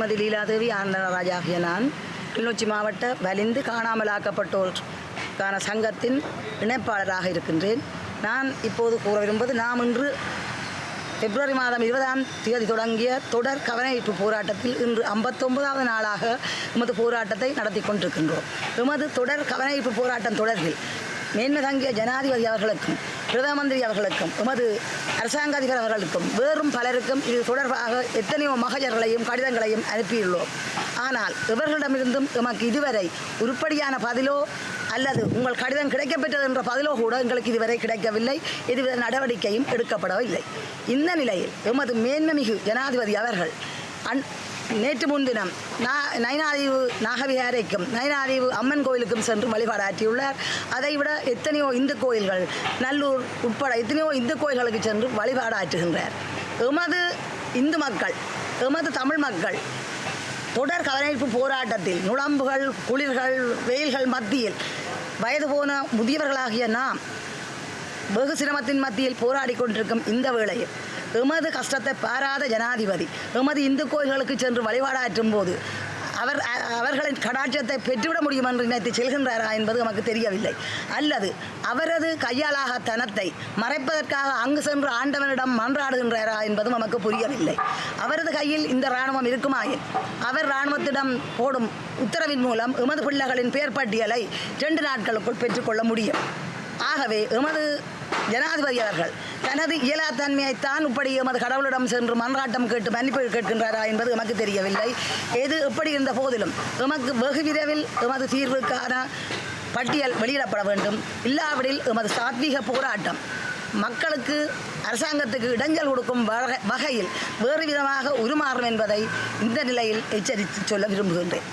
திருமதி லீலாதேவி ஆனந்தராஜா ஆகிய நான் கிளிநொச்சி மாவட்ட வலிந்து காணாமலாக்கப்பட்டோருக்கான சங்கத்தின் இணைப்பாளராக இருக்கின்றேன். நான் இப்போது கூற விரும்புவது, நாம் இன்று பிப்ரவரி மாதம் 20ஆம் தேதி தொடங்கிய தொடர் கவனஈர்ப்பு போராட்டத்தில் இன்று 59வது நாளாக எமது போராட்டத்தை நடத்தி கொண்டிருக்கின்றோம். எமது தொடர் கவனஈர்ப்பு போராட்டம் தொடர்பில் மேன்மை தங்கிய ஜனாதிபதி அவர்களுக்கும் பிரதம மந்திரி அவர்களுக்கும் எமது அரசாங்க அதிபர் அவர்களுக்கும் வேறும் பலருக்கும் இது தொடர்பாக எத்தனையோ மகஜர்களையும் கடிதங்களையும் அனுப்பியுள்ளோம். ஆனால் இவர்களிடமிருந்தும் எமக்கு இதுவரை உருப்படியான பதிலோ அல்லது உங்கள் கடிதம் கிடைக்கப்பெற்றது என்ற பதிலோ கூட எங்களுக்கு இதுவரை கிடைக்கவில்லை. இதுவரை நடவடிக்கையும் எடுக்கப்படவில்லை. இந்த நிலையில் எமது மேன்மைமிகு ஜனாதிபதி அவர்கள் நேற்று முன்தினம் நயினாதீவு நாகவிகாரைக்கும் நயினாதீவு அம்மன் கோயிலுக்கும் சென்று வழிபாடாற்றியுள்ளார். அதைவிட எத்தனையோ இந்து கோயில்கள், நல்லூர் உட்பட எத்தனையோ இந்து கோயில்களுக்கு சென்று வழிபாடாற்றுகின்றார். எமது இந்து மக்கள், எமது தமிழ் மக்கள் தொடர் கவனஈர்ப்பு போராட்டத்தில் நுழம்புகள், குளிர்கள், வெயில்கள் மத்தியில் வயது போன முதியவர்களாகிய நாம் வெகு சிரமத்தின் மத்தியில் போராடி கொண்டிருக்கும் இந்த வேளையில் எமது கஷ்டத்தை பாராத ஜனாதிபதி எமது இந்து கோயில்களுக்கு சென்று வழிபாடாற்றும் போது அவர்களின் கடாட்சத்தை பெற்றுவிட முடியும் என்று நினைத்து செல்கின்றாரா என்பது நமக்கு தெரியவில்லை. அல்லது அவரது கையாளாக தனத்தை மறைப்பதற்காக அங்கு சென்று ஆண்டவனிடம் மன்றாடுகின்றாரா என்பதும் நமக்கு புரியவில்லை. அவரது கையில் இந்த இராணுவம் இருக்குமாயின் அவர் இராணுவத்திடம் போடும் உத்தரவின் மூலம் எமது பிள்ளைகளின் பெயர் பட்டியலை 2 நாட்களுக்குள் பெற்றுக்கொள்ள முடியும். ஆகவே எமது ஜனாதிபதி அவர்கள் தனது இயலாத்தன்மையைத்தான் இப்படி எமது கடவுளிடம் சென்று மன்றாட்டம் கேட்டு மன்னிப்பு கேட்கின்றாரா என்பது எமக்கு தெரியவில்லை. எது எப்படி இருந்த போதிலும் எமக்கு வெகு விரைவில் எமது தீர்வுக்கான பட்டியல் வெளியிடப்பட வேண்டும். இல்லாவிடில் எமது சாத்வீக போராட்டம் மக்களுக்கு, அரசாங்கத்துக்கு இடைஞ்சல் கொடுக்கும் வகையில் வேறு விதமாக உருமாறும் என்பதை இந்த நிலையில் எச்சரித்து சொல்ல விரும்புகின்றேன்.